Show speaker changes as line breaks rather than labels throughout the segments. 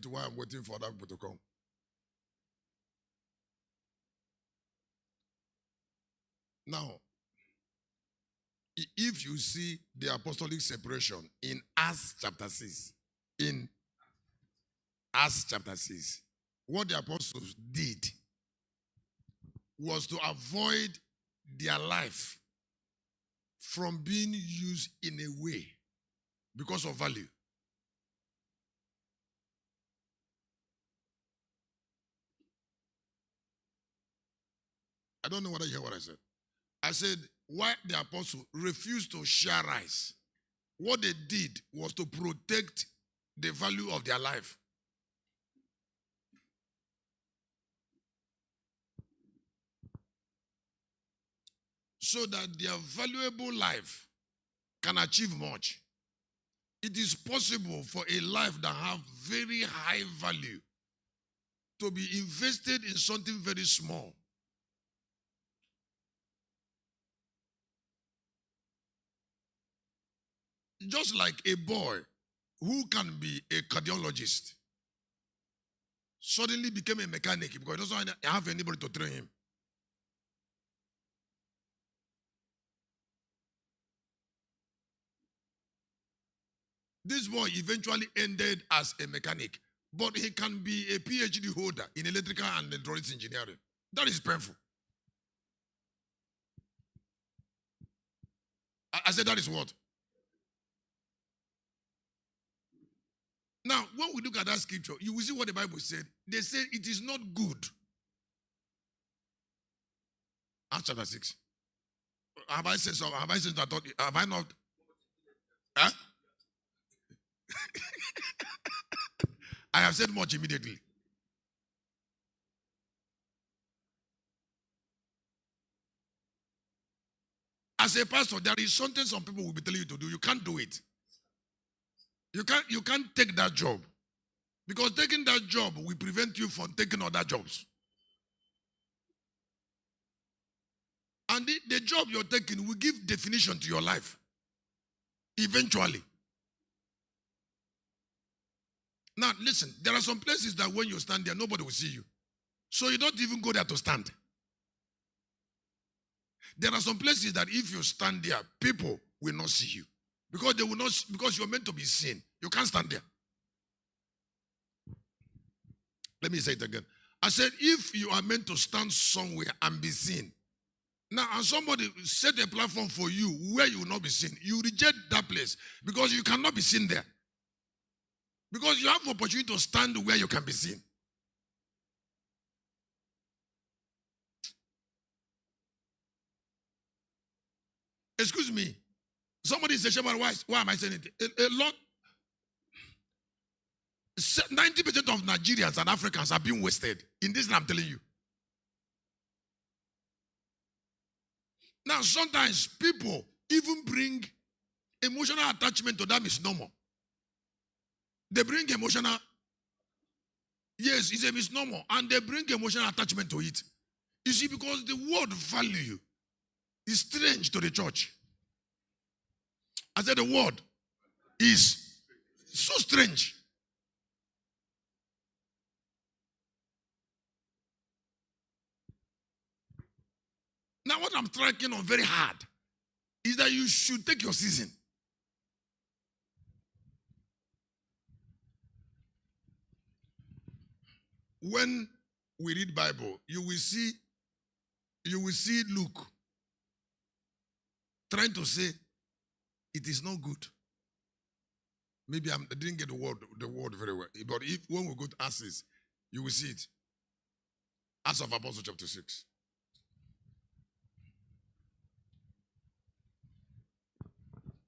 it while I'm waiting for that people to come. Now, if you see the apostolic separation in Acts chapter 6, in Acts chapter 6, what the apostles did was to avoid their life from being used in a way because of value. I don't know whether you hear what I said. I said, why the apostles refused to share rice, what they did was to protect the value of their life. So that their valuable life can achieve much. It is possible for a life that have very high value to be invested in something very small. Just like a boy who can be a cardiologist suddenly became a mechanic because he doesn't have anybody to train him. This boy eventually ended as a mechanic, but he can be a PhD holder in electrical and hydraulics engineering. That is painful. I said that is what? Now, when we look at that scripture, you will see what the Bible said. They said it is not good. Acts chapter 6. Have I said so? Have I said that? Have I not? Huh? I have said much immediately. As a pastor, there is something some people will be telling you to do. You can't do it. You can't take that job. Because taking that job will prevent you from taking other jobs. And the job you're taking will give definition to your life. Eventually. Now, listen, there are some places that when you stand there, nobody will see you. So you don't even go there to stand. There are some places that if you stand there, people will not see you. Because they will not, because you're meant to be seen. You can't stand there. Let me say it again. I said, if you are meant to stand somewhere and be seen, now and somebody set a platform for you where you will not be seen, you reject that place because you cannot be seen there. Because you have opportunity to stand where you can be seen. Excuse me. Somebody said, Shepherd, why am I saying it? A lot. 90% of Nigerians and Africans are being wasted. In this, I'm telling you. Now, sometimes people even bring emotional attachment to that misnomer. They bring emotional, yes, it's a misnomer, and they bring emotional attachment to it. You see, because the word value is strange to the church. I said the word is so strange. Now, what I'm striking on very hard is that you should take your season. When we read Bible, you will see Luke trying to say it is not good. Maybe I didn't get the word very well. But when we go to Acts, you will see it. Acts of Apostles chapter 6.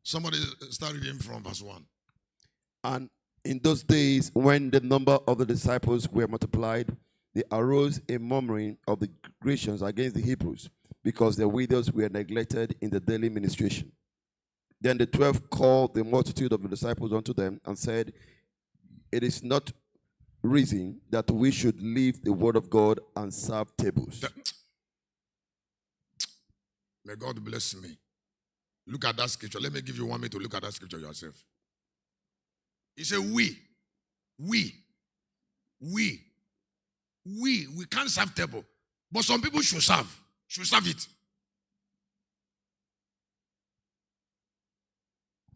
Somebody start reading from verse 1.
And in those days, when the number of the disciples were multiplied, there arose a murmuring of the Grecians against the Hebrews, because their widows were neglected in the daily ministration. Then the 12 called the multitude of the disciples unto them and said, it is not reason that we should leave the word of God and serve tables.
May God bless me. Look at that scripture. Let me give you 1 minute to look at that scripture yourself. He said, we. We can't serve table. But some people should serve it.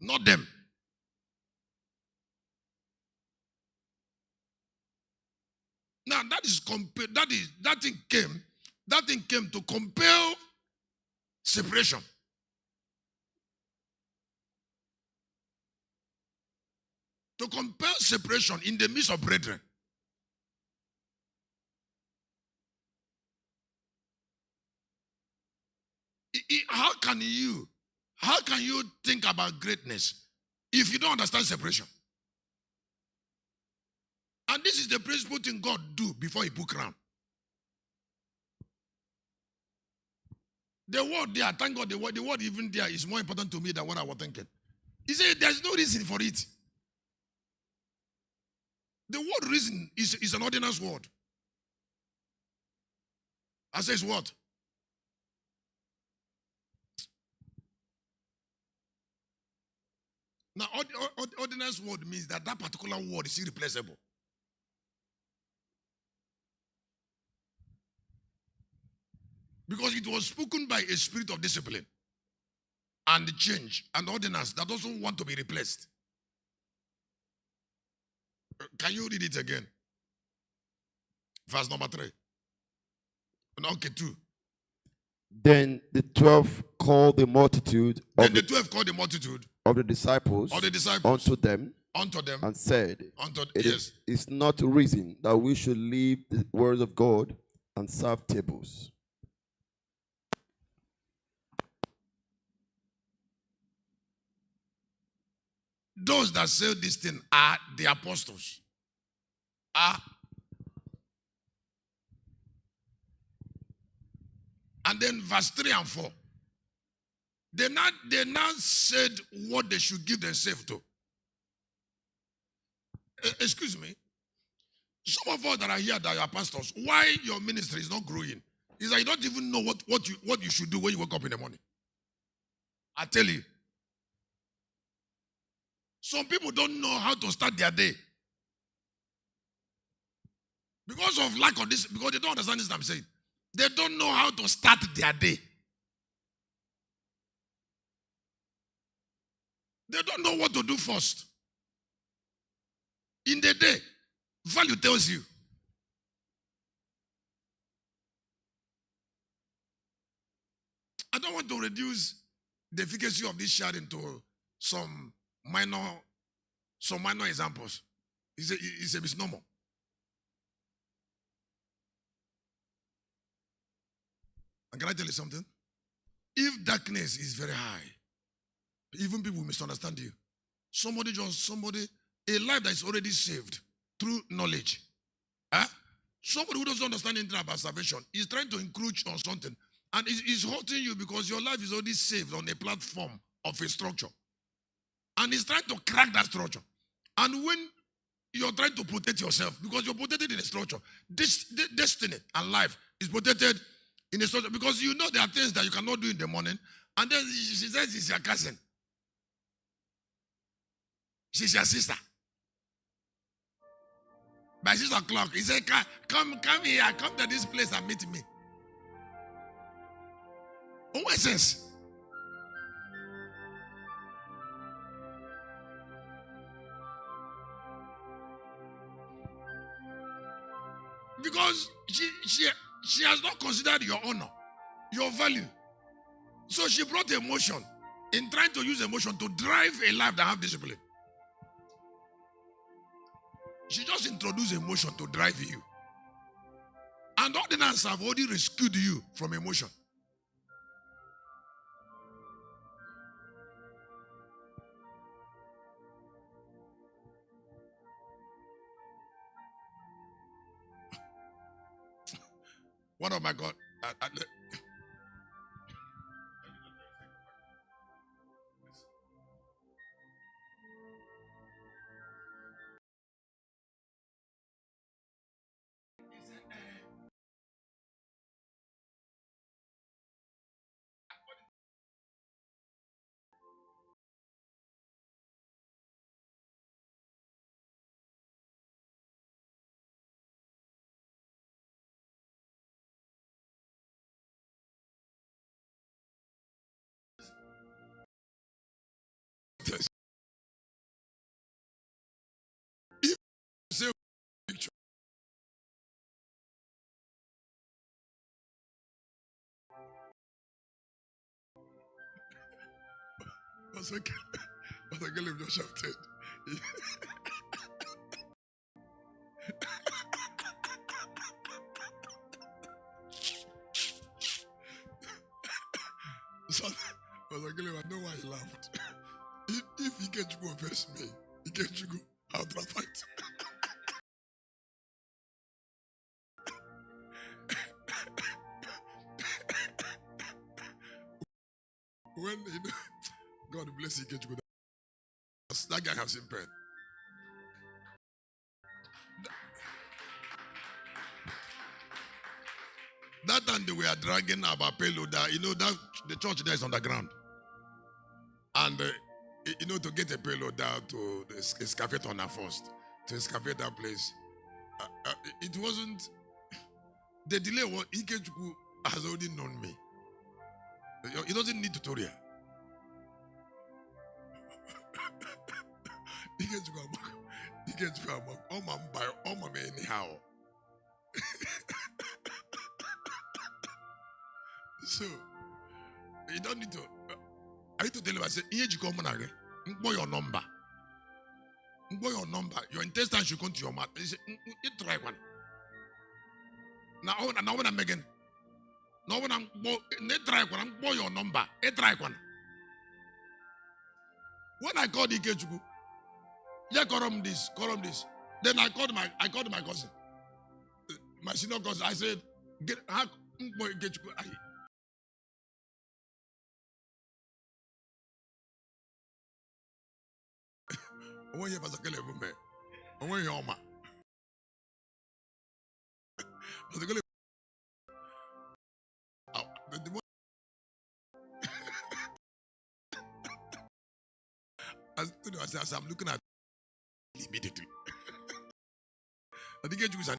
Not them. Now that thing came to compel separation. To compel separation in the midst of brethren. How can you think about greatness if you don't understand separation? And this is the principal thing God do before he put crown. The word there, thank God, the word even there is more important to me than what I was thinking. He said there's no reason for it. The word reason is an ordinance word. I says what? Now, ordinance word means that particular word is irreplaceable. Because it was spoken by a spirit of discipline and change and ordinance that doesn't want to be replaced. Can you read it again? Verse number 3. Okay, 2.
Then the 12 called the multitude
of the
disciples unto them and said, It is not reason that we should leave the word of God and serve tables.
Those that say this thing are the apostles. And then verse 3 and 4. They now said what they should give themselves to. Excuse me. Some of us that are here that are pastors, why your ministry is not growing is that you don't even know what you should do when you wake up in the morning. I tell you. Some people don't know how to start their day. Because of lack of this, because they don't understand this I'm saying. They don't know how to start their day. They don't know what to do first. In the day, value tells you. I don't want to reduce the efficacy of this sharing to some minor examples. It's a misnomer. And can I tell you something? If darkness is very high, even people will misunderstand you. A life that is already saved through knowledge. Somebody who doesn't understand anything about salvation is trying to encroach on something. And is hurting you because your life is already saved on a platform of a structure. And he's trying to crack that structure. And when you're trying to protect yourself, because you're protected in a structure, this destiny and life is protected in a structure. Because you know there are things that you cannot do in the morning. And then she says she's your cousin. She's your sister. By 6 o'clock, he said, come here, come to this place and meet me. What sense? Because she has not considered your honor, your value. So she brought emotion in trying to use emotion to drive a life that have discipline. She just introduced emotion to drive you. And ordinance have already rescued you from emotion. What have I got? Pastor Caleb just shouted. So, Pastor Caleb, I know why he laughed. If he can't go verse me, he can't go out of fight. When God bless you, get you good. That guy has impaired. That time they were dragging our payload. That the church there is underground, and to get a payload down to excavate on that first, to excavate that place. It wasn't the delay. Was Ikechukwu has already known me. He doesn't need tutorial. Ikechukwu, oh my anyhow. So you don't need to. I need to tell you. I say, here you come again. Your number. Your number. Your intestine should come to your mouth. You say, you try one. Now when I'm again. Now when I'm try one, I'm your number. You try one. When I called Ikechukwu, yeah, call him this. Then I called my cousin, my senior cousin. I said, get how Ikechukwu. When you Pastor Caleb, when you Oma, Pastor Caleb, as I'm looking at immediately, I think you is something.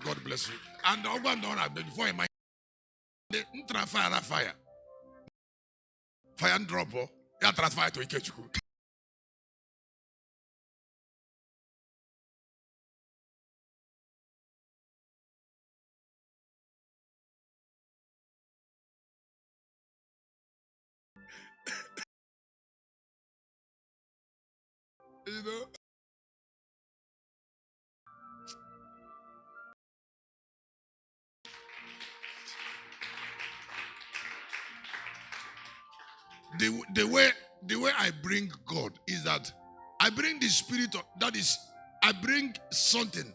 God bless you. And the one done before he might fire. Fire and drop, yeah, transfer to Ikechukwu. You know? The way I bring God is that I bring the spirit of, that is, I bring something.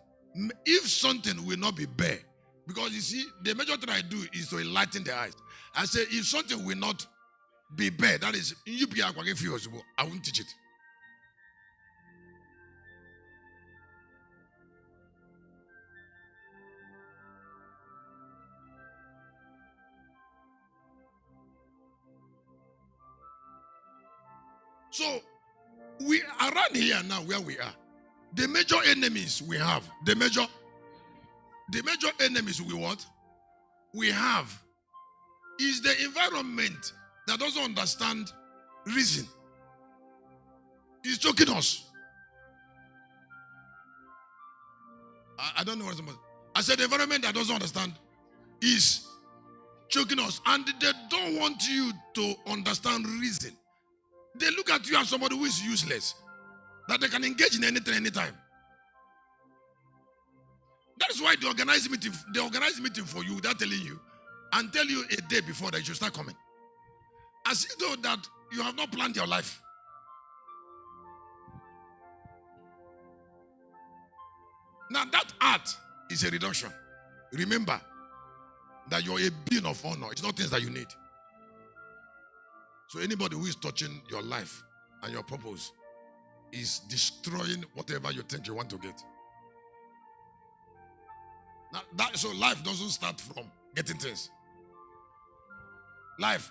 If something will not be bare, because you see, the major thing I do is to enlighten the eyes. I say, if something will not be bare, that is, I won't teach it. So, we around here now where we are, the major enemies we have, the major enemies we have is the environment that doesn't understand reason. It's choking us. I don't know what it's about. I said the environment that doesn't understand is choking us, and they don't want you to understand reason. They look at you as somebody who is useless, that they can engage in anything, anytime. That is why they organize meeting for you without telling you, and tell you a day before that you should start coming. As if though that you have not planned your life. Now that art is a reduction. Remember that you're a being of honor. It's not things that you need. So anybody who is touching your life and your purpose is destroying whatever you think you want to get. So life doesn't start from getting things. Life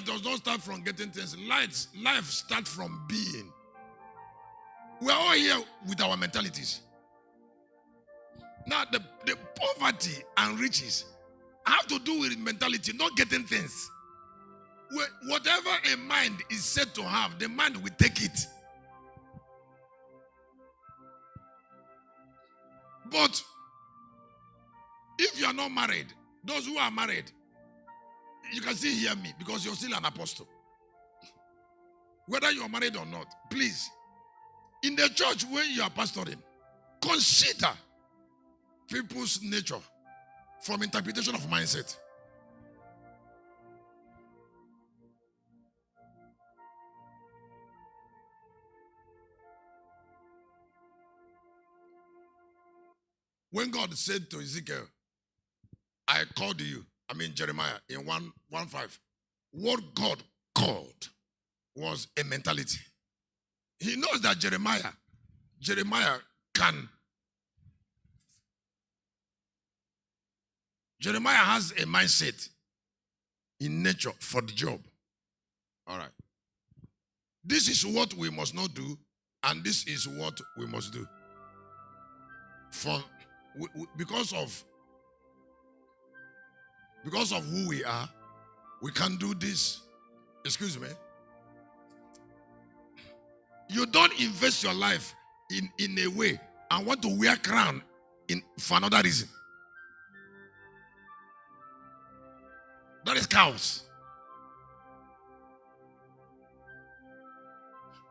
does not start from getting things. Life starts from being. We are all here with our mentalities. Now, the poverty and riches have to do with mentality, not getting things. Whatever a mind is said to have, the mind will take it. But if you are not married, those who are married, you can still hear me because you're still an apostle. Whether you are married or not, please, in the church when you are pastoring, consider people's nature from interpretation of mindset. When God said to Ezekiel, I called you, Jeremiah in 1:5, what God called was a mentality. He knows that Jeremiah has a mindset in nature for the job. All right. This is what we must not do, and this is what we must do. Because of who we are, we can do this. Excuse me. You don't invest your life in a way and want to wear crown for another reason. That is chaos.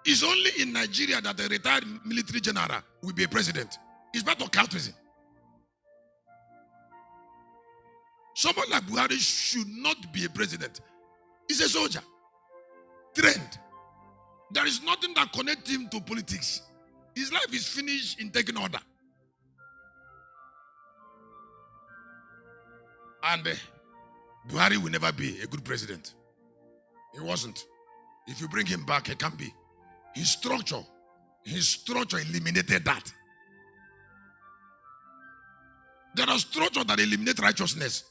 It's only in Nigeria that a retired military general will be a president. It's part of cultism. Someone like Buhari should not be a president. He's a soldier, trained. There is nothing that connects him to politics. His life is finished in taking order. And Buhari will never be a good president. He wasn't. If you bring him back, he can't be. His structure eliminated that. There are structures that eliminate righteousness.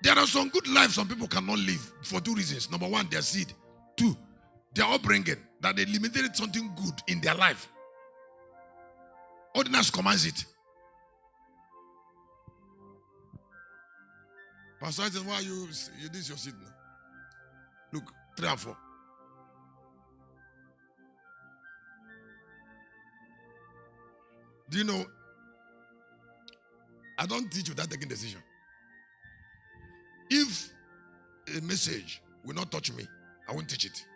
There are some good lives some people cannot live for two reasons. Number one, their seed. Two, their upbringing, that they eliminated something good in their life. Ordinance commands it. Pastor says, why you this is your seed now? Look, 3 and 4. Do you know, I don't teach without taking decision. If a message will not touch me, I won't teach it.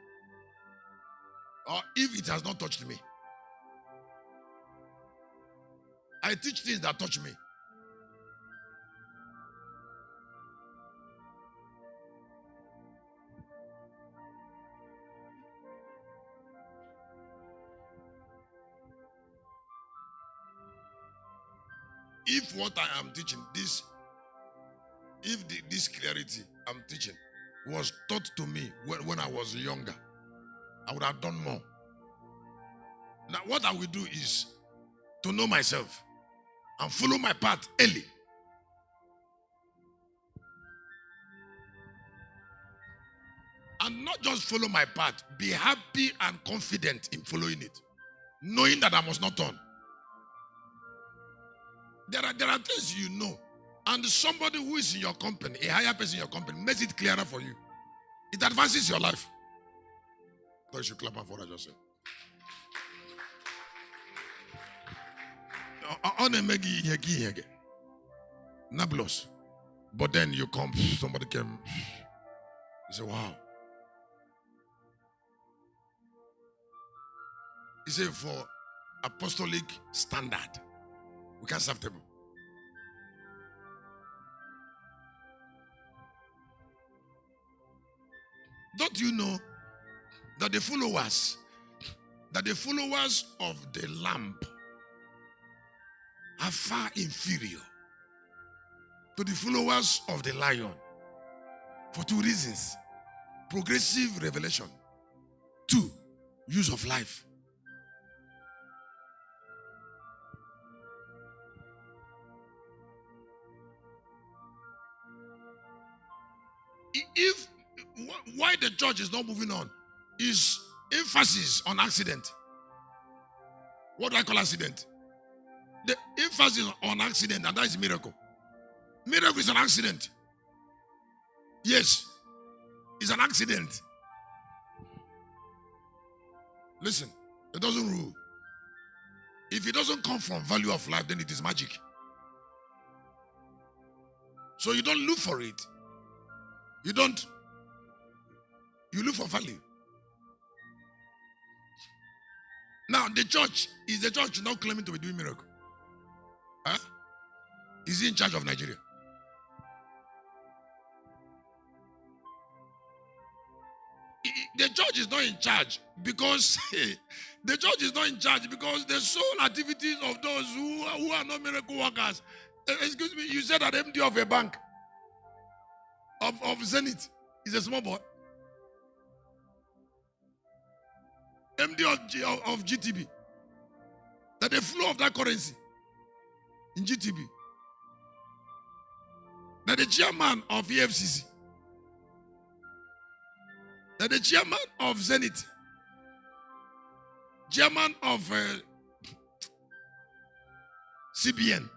Or if it has not touched me, I teach things that touch me. If what I am teaching, this clarity I'm teaching was taught to me when I was younger, I would have done more. Now what I will do is to know myself and follow my path early. And not just follow my path, be happy and confident in following it, knowing that I must not turn. There are things you know, and somebody who is in your company, a higher person in your company, makes it clearer for you. It advances your life. So you should clap for what I just said. Nablus. But then you come, somebody came, you say, wow. He said, for apostolic standard, we can't serve them. Don't you know that the followers of the lamb are far inferior to the followers of the lion for two reasons: progressive revelation, 2, use of life. if why the church is not moving on is emphasis on accident. What do I call accident? The emphasis on accident, and that is miracle. Miracle is an accident. Yes, it's an accident. Listen, it doesn't rule. If it doesn't come from value of life, then it is magic. So you don't look for it. You look for value. Now, the church not claiming to be doing miracle? Huh? Is he in charge of Nigeria? The church is not in charge because the church is not in charge because the sole activities of those who are not miracle workers. Excuse me, you said that MD of a bank of Zenith is a small boy. MD of GTB. That the flow of that currency in GTB. That the chairman of EFCC. That the chairman of Zenith, chairman of CBN,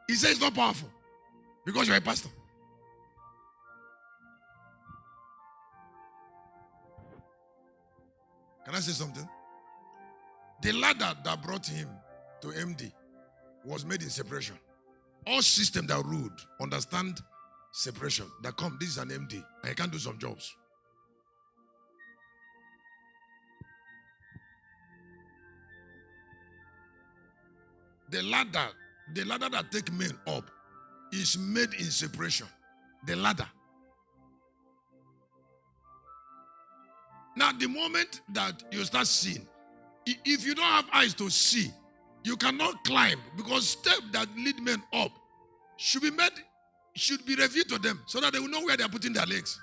he says it's not powerful because you're a pastor. Can I say something? The ladder that brought him to MD was made in separation. All systems that ruled understand separation. That come, this is an MD, and he can do some jobs. The ladder that take men up is made in separation. The ladder. Now, the moment that you start seeing, if you don't have eyes to see, you cannot climb because steps that lead men up should be revealed to them so that they will know where they are putting their legs.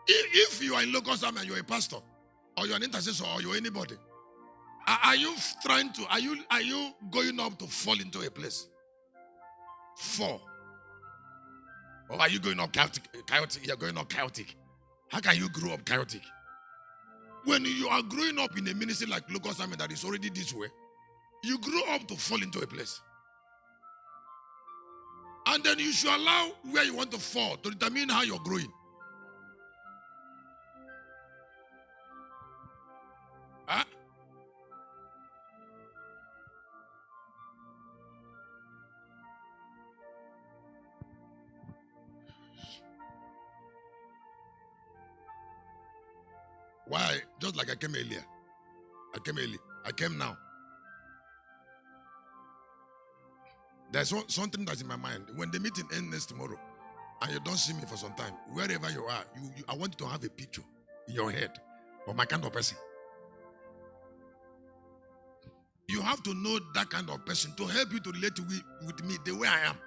If you are in local and you're a pastor, or you're an intercessor, or you're anybody, are you going up to fall into a place? Fall. Or are you going up chaotic? You're going up chaotic. How can you grow up chaotic? When you are growing up in a ministry like local assignment that is already this way, you grow up to fall into a place. And then you should allow where you want to fall to determine how you're growing. Huh? Why? Just like I came earlier. I came now. There's something that's in my mind. When the meeting ends tomorrow, and you don't see me for some time, wherever you are, I want you to have a picture in your head of my kind of person. You have to know that kind of person to help you to relate with me the way I am.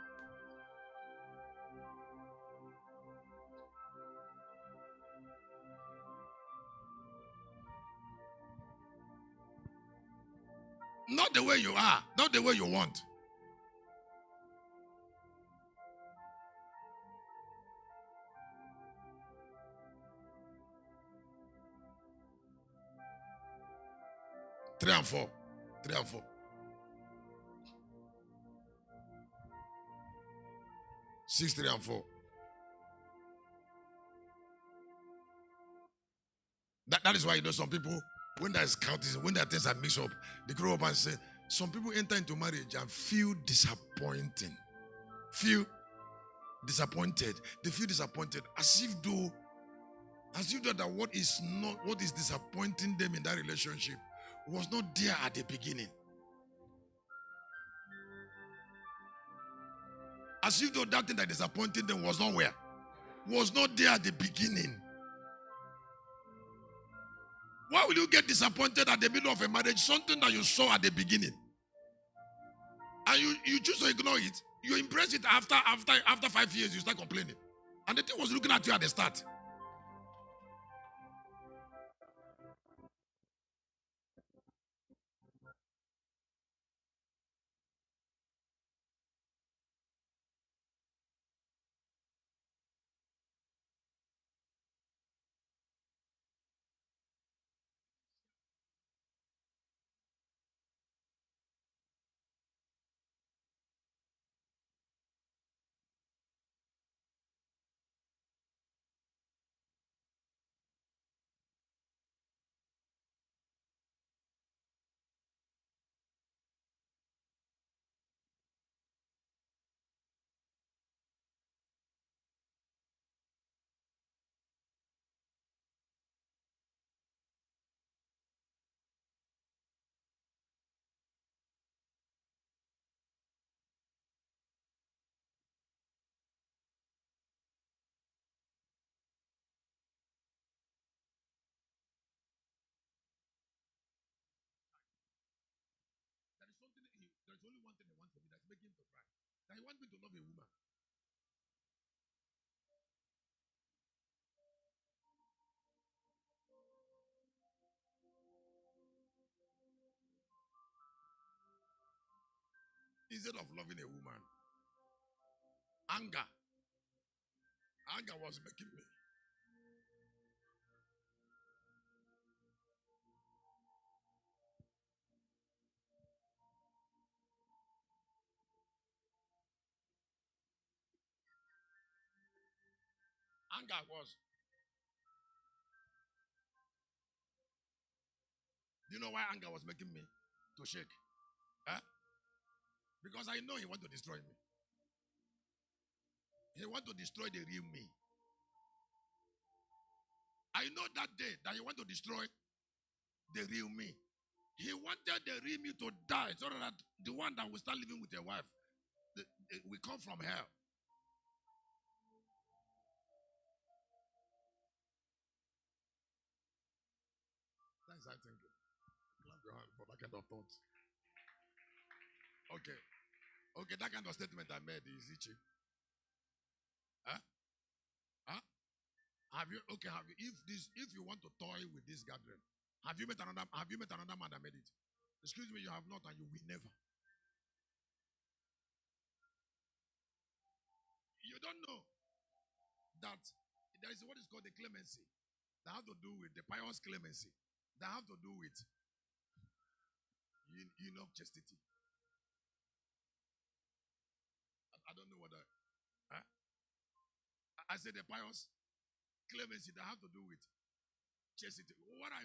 Not the way you are, not the way you want. Three and four. 6, 3 and 4. That is why some people, when there's cultism, when there are things that mix up, they grow up and say, some people enter into marriage and feel disappointed. They feel disappointed as if though that what is disappointing them in that relationship was not there at the beginning. As if though that thing that disappointed them was not there at the beginning. Why will you get disappointed at the middle of a marriage? Something that you saw at the beginning. And you choose to ignore it. You embrace it after 5 years, you start complaining. And the thing was looking at you at the start. That you want me to love a woman. Instead of loving a woman, anger was making me. Anger was. Do you know why anger was making me to shake? Huh? Because I know he want to destroy me. He want to destroy the real me. I know that day that he want to destroy the real me. He wanted the real me to die so that the one that will start living with a wife will come from hell. That's I think. Clap your hand for that kind of thought. Okay. Okay, that kind of statement I made is itchy. Huh? Huh? Have you if you want to toy with this gathering, have you met another man that made it? Excuse me, you have not and you will never. You don't know that there is what is called the clemency that have to do with the pious clemency that have to do with enough chastity. I don't know what I said the pious clemency that have to do with chastity. What I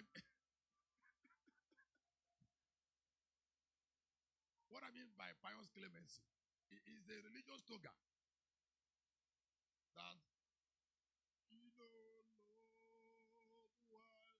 mean by pious clemency is the religious toga that you know, Lord, why I couldn't marry.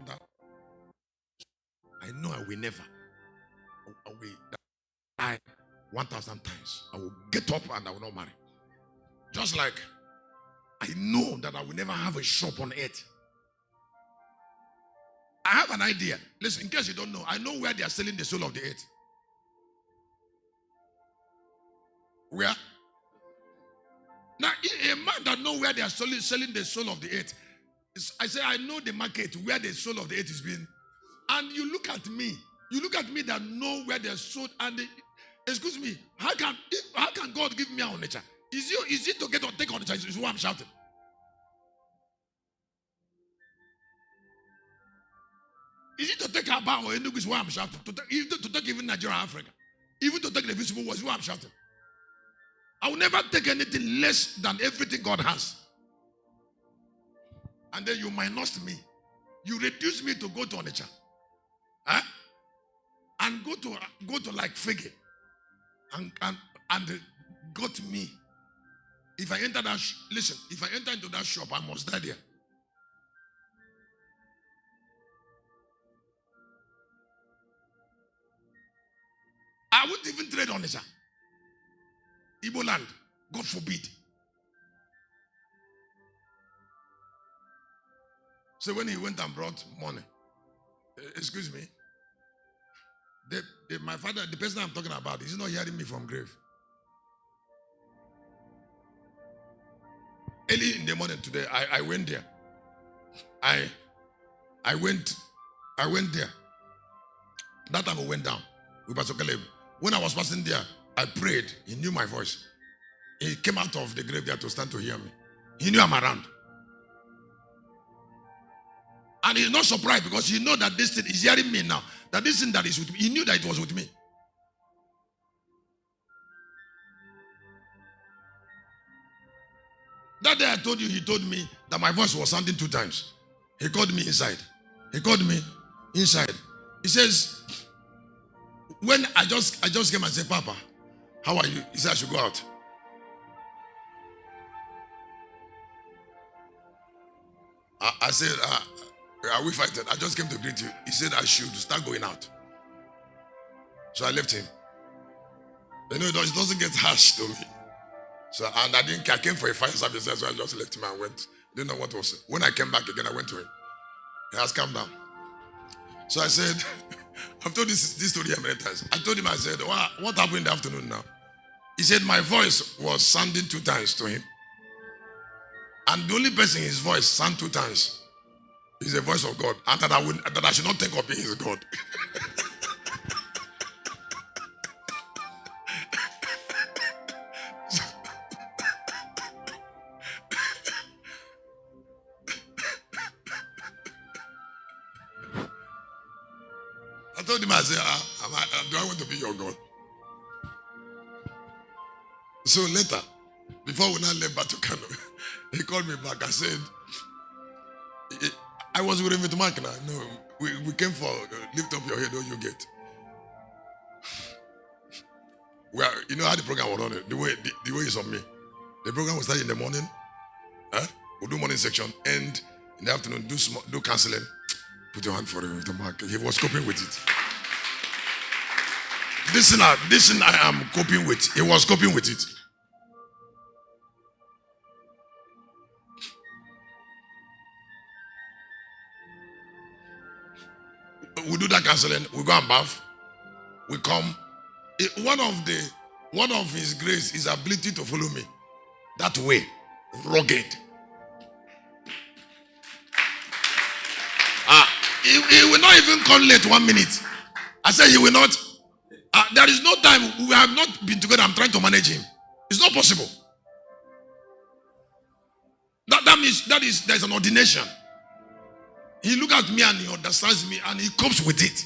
That I know I will never. I will die 1,000 times. I will get up and I will not marry. Just like I know that I will never have a shop on earth. I have an idea. Listen, in case you don't know, I know where they are selling the soul of the earth. Where? Now, a man that knows where they are selling the soul of the earth, I say, I know the market where the soul of the earth is being. And you look at me that know where they're sold. And excuse me, how can God give me a nature? Is it to get or take on the is what I'm shouting? Is it to take Aba or Enugu is what I'm shouting? To take even Nigeria, Africa, even to take the visible was what I'm shouting. I will never take anything less than everything God has. And then you minus me. You reduce me to go to Onitsha. Huh? And go to like Fege. And got me. If I enter that, listen, if I enter into that shop, I must die there. I wouldn't even trade on it. Igbo land, God forbid. So when he went and brought money, excuse me, my father, the person I'm talking about, is not hearing me from grave. Early in the morning today, I went there. I went there. That time I went down with Pastor Caleb. When I was passing there, I prayed. He knew my voice. He came out of the grave there to stand to hear me. He knew I'm around. And he's not surprised because he knows that this thing is hearing me now. That this thing that is with me, he knew that it was with me. That day I told you, he told me that my voice was sounding 2 times. He called me inside. He called me inside. He says, when I just came and said, Papa, how are you? He said, I should go out. I said, are we fighting? I just came to greet you. He said, I should start going out. So I left him. You know, it doesn't get harsh to me. So, and I came for a fire service, so I just left him and went. Didn't know what was. When I came back again, I went to him. He has calmed down. So I said, I've told this story many times. I told him, I said, what happened in the afternoon now? He said, my voice was sounding 2 times to him. And the only person his voice sound 2 times is the voice of God. And that I should not think of being his God. I told him, I said, do I want to be your God? So later, before we now left back to Kano, he called me back. I said, I was with him with Mark now. No, we came for lift up your head, all you get. Well, you know how the program was on, the way it's on me. The program will start in the morning. We'll do morning section, and in the afternoon, do counseling. Put your hand for him with the mark. He was coping with it. This thing I am coping with. He was coping with it. We do that counseling. We go and bath. We come. One of his grace is ability to follow me that way, rugged. He will not even come late 1 minute. I said he will not. There is no time. We have not been together. I'm trying to manage him. It's not possible. That means there's an ordination. He looks at me and he understands me and he copes with it.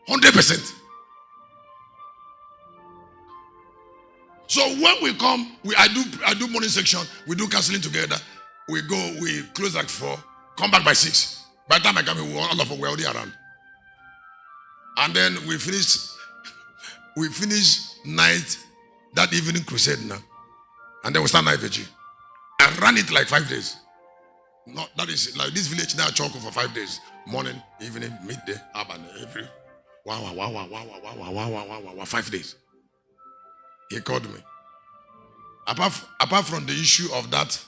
100%. So when we come, I do morning section, we do counseling together. We close at 4, come back by 6. By the time I come, all of us were already around. And then we finish night, that evening crusade now. And then we start night vigil. I ran it like 5 days. No, that is like this village now choke for 5 days. Morning, evening, midday, urban, every 5 days. He called me. Apart from the issue of that,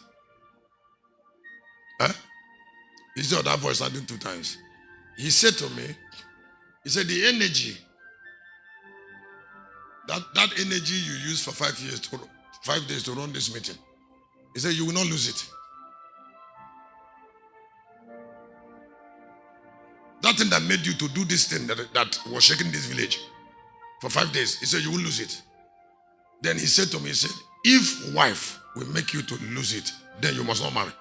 issue of that voice sounding 2 times. He said to me, he said the energy, that energy you use for 5 days to run this meeting, he said you will not lose it. That thing that made you to do this thing that was shaking this village for 5 days, he said you will lose it. Then he said to me, he said, if wife will make you to lose it, then you must not marry.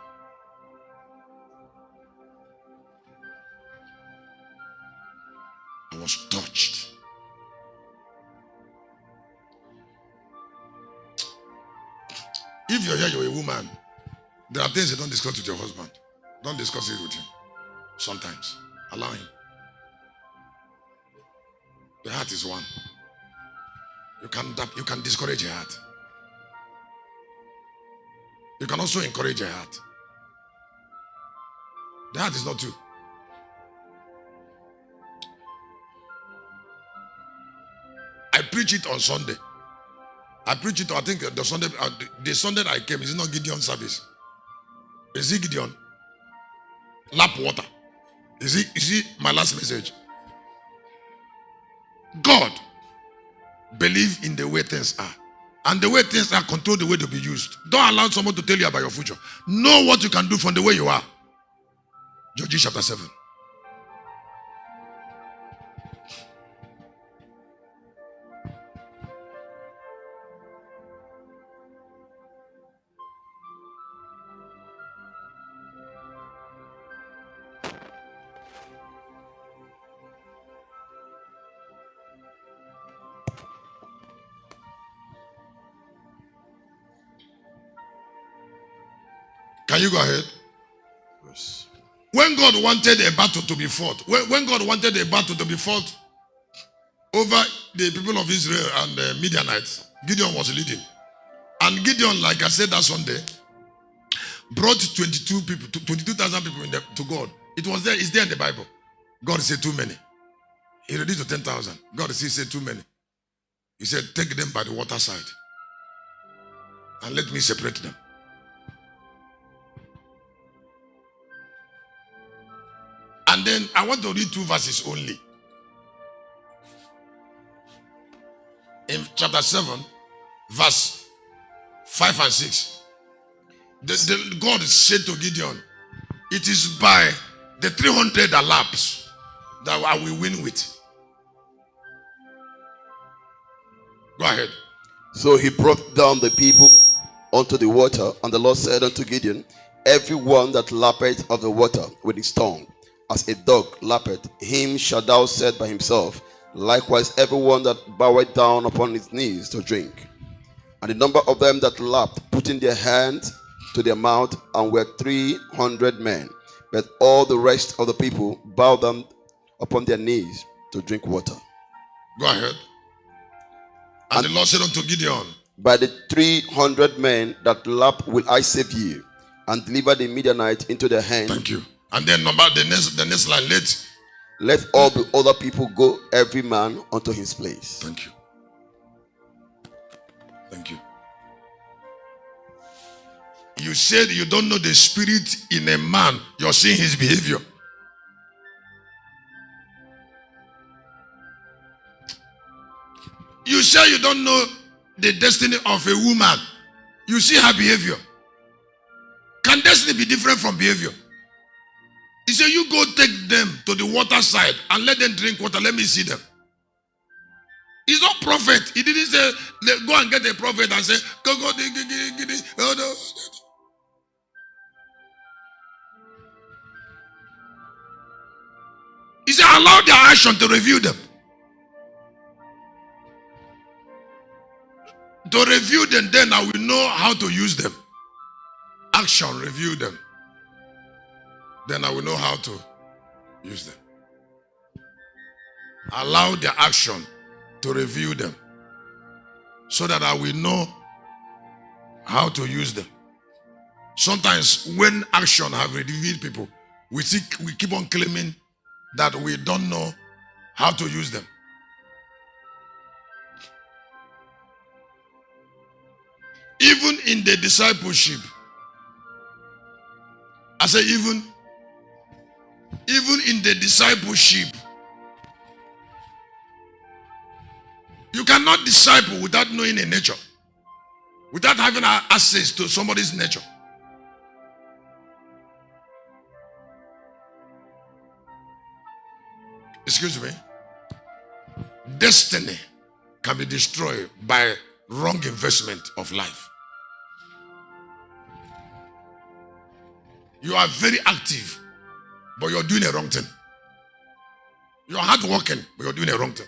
I was touched. If you're here, you're a woman, there are things you don't discuss with your husband. Don't discuss it with him. Sometimes. Allow him. The heart is one. You can discourage your heart. You can also encourage your heart. The heart is not two. I preach it on Sunday. I preach it, I think the Sunday that I came, is it not Gideon service? Is it Gideon? Lap water. Is it my last message? God believe in the way things are. And the way things are, control the way to be used. Don't allow someone to tell you about your future. Know what you can do from the way you are. Judges chapter 7. Can you go ahead? Yes. When God wanted a battle to be fought, when God wanted a battle to be fought over the people of Israel and the Midianites, Gideon was leading. And Gideon, like I said that Sunday, brought 22,000 people to God. It was there, it's there in the Bible. God said too many. He reduced to 10,000. God said too many. He said, take them by the water side and let me separate them. And then I want to read 2 verses only. In chapter 7, verse 5 and 6. God said to Gideon, it is by the 300 laps that I will win with. Go ahead.
So he brought down the people unto the water, and the Lord said unto Gideon, every one that lappeth of the water with his tongue, as a dog lappeth, him shalt thou set by himself. Likewise, everyone that boweth down upon his knees to drink. And the number of them that lapped, putting their hands to their mouth, and were 300 men. But all the rest of the people bowed down upon their knees to drink water.
Go ahead. And the Lord said unto Gideon,
by the 300 men that lapped will I save you, and deliver the Midianites into their hand.
Thank you. And then the next line,
let all the other people go, every man unto his place.
Thank you. Thank you. You said you don't know the spirit in a man. You're seeing his behavior. You say you don't know the destiny of a woman. You see her behavior. Can destiny be different from behavior? He said, you go take them to the water side and let them drink water. Let me see them. He's not prophet. He didn't say, go and get a prophet and say, go. Oh, no. He said, allow their action to review them. To review them, then I will know how to use them. Action, review them. Then I will know how to use them. Allow their action to review them, so that I will know how to use them. Sometimes when action have revealed people, we keep on claiming that we don't know how to use them. Even in the discipleship, I say even in the discipleship, you cannot disciple without knowing a nature, without having access to somebody's nature. Excuse me. Destiny can be destroyed by wrong investment of life. You are very active, but you're doing a wrong thing. You're hardworking, but you're doing a wrong thing.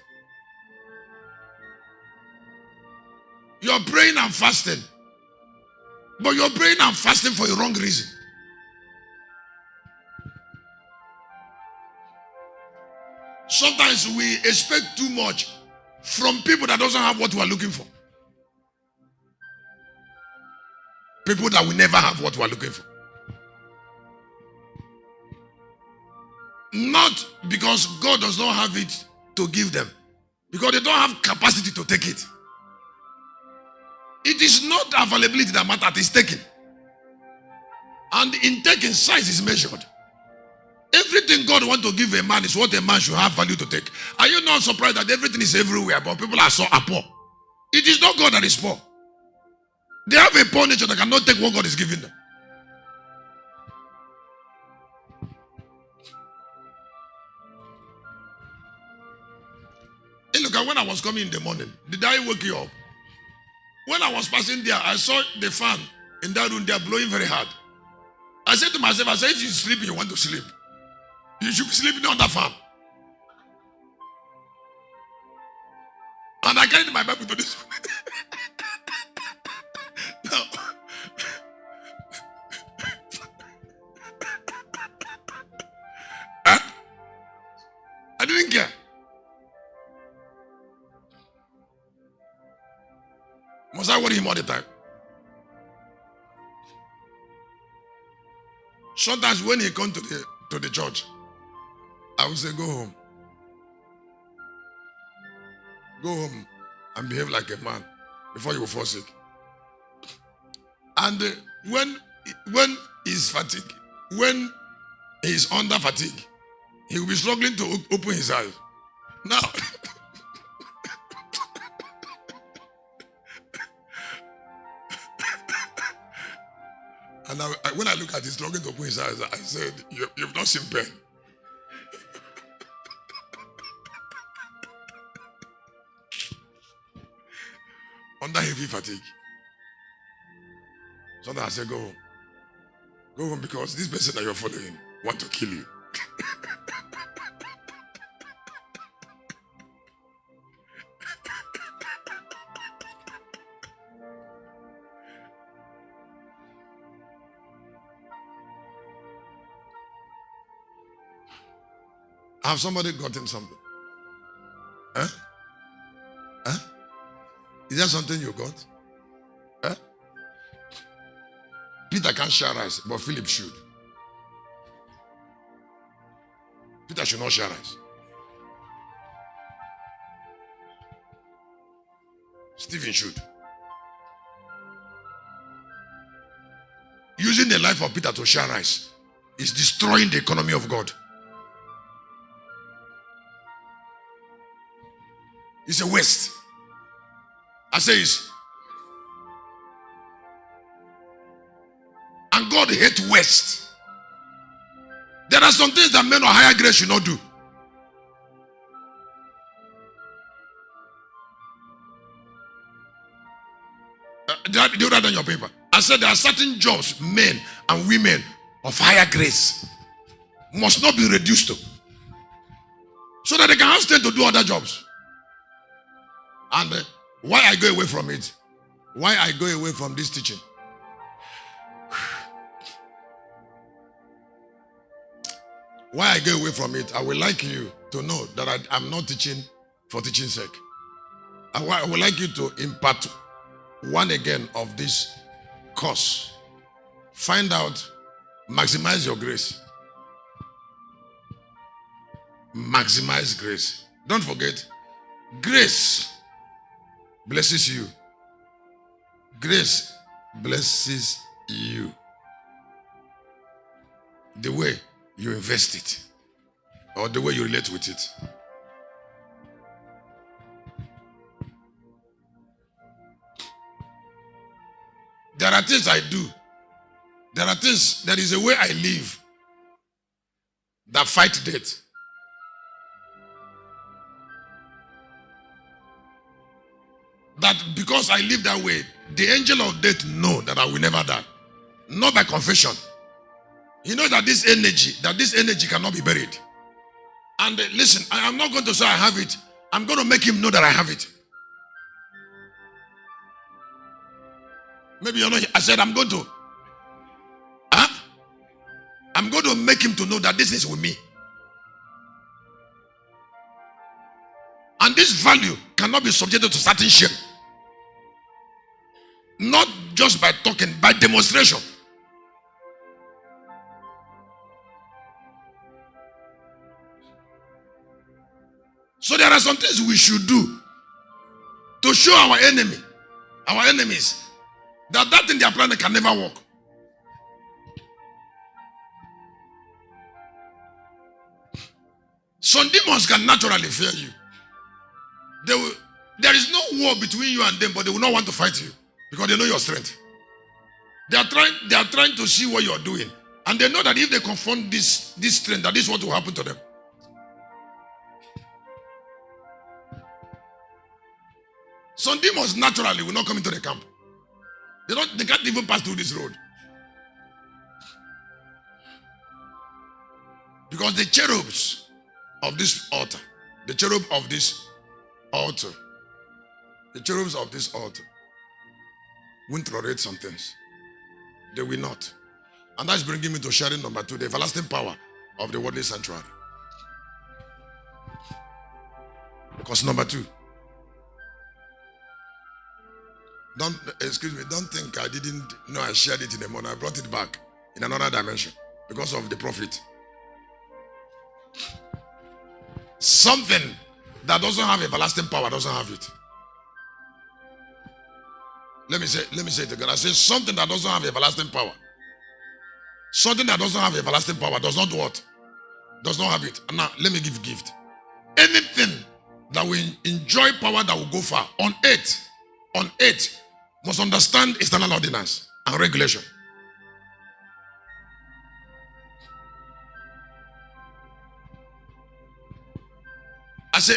You're praying and fasting, but you're praying and fasting for a wrong reason. Sometimes we expect too much from people that doesn't have what we are looking for. People that will never have what we are looking for. Not because God does not have it to give them, Because they don't have capacity to take it. It is not availability that matters, it's taking. And in taking, size is measured. Everything God wants to give a man is what a man should have value to take. Are you not surprised that everything is everywhere, but people are poor? It is not God that is poor. They have a poor nature that cannot take what God is giving them. Hey, look, when I was coming in the morning, did I wake you up? When I was passing there, I saw the fan in that room, they are blowing very hard. I said to myself, if you sleep, you want to sleep, you should be sleeping on that fan. And I carried my Bible to this. Now, I didn't care. Must I worry him all the time? Sometimes when he comes to the church, I will say, go home. Go home and behave like a man before you will fall sick. And when he's fatigued, when he's under fatigue, he will be struggling to open his eyes. Now, and when I look at him struggling to open his eyes, I said, you've not seen pain. Under heavy fatigue. Sometimes I said, go home. Go home because this person that you're following want to kill you. Have somebody gotten something? Huh? Huh? Is there something you got? Huh? Peter can't share rice, but Philip should. Peter should not share rice. Stephen should. Using the life of Peter to share rice is destroying the economy of God. It's a waste. I say it's. And God hates waste. There are some things that men of higher grace should not do. Do that on your paper. I said there are certain jobs men and women of higher grace must not be reduced to, so that they can have strength to do other jobs. And why I go away from it? Why I go away from this teaching? Why I go away from it? I would like you to know that I'm not teaching for teaching's sake. I would like you to impart one again of this course. Find out, maximize your grace. Maximize grace. Don't forget, grace blesses you. Grace blesses you. The way you invest it, or the way you relate with it. There are things I do. There is a way I live that fight death. That because I live that way, the angel of death know that I will never die. Not by confession. He knows that this energy cannot be buried. And listen, I am not going to say I have it. I'm going to make him know that I have it. Maybe you know, I said I'm going to. I'm going to make him to know that this is with me. And this value cannot be subjected to certain shame. Not just by talking, by demonstration. So there are some things we should do to show our enemies, that thing they are planning can never work. Some demons can naturally fear you. There is no war between you and them, but they will not want to fight you because they know your strength. They are trying to see what you are doing. And they know that if they confront this strength, that this is what will happen to them. Some demons naturally will not come into the camp. They can't even pass through this road. Because the cherubs of this altar, the cherubs of this altar won't tolerate some things. They will not. And that's bringing me to sharing number 2, the everlasting power of the worldly sanctuary. Because number 2, don't think I didn't know I shared it in the morning. I brought it back in another dimension because of the prophet. Something that doesn't have everlasting power doesn't have it. Let me say it again. I say something that doesn't have everlasting power. Something that doesn't have everlasting power does not what? Does not have it. And now let me give gift. Anything that will enjoy power that will go far on earth must understand external ordinance and regulation. I say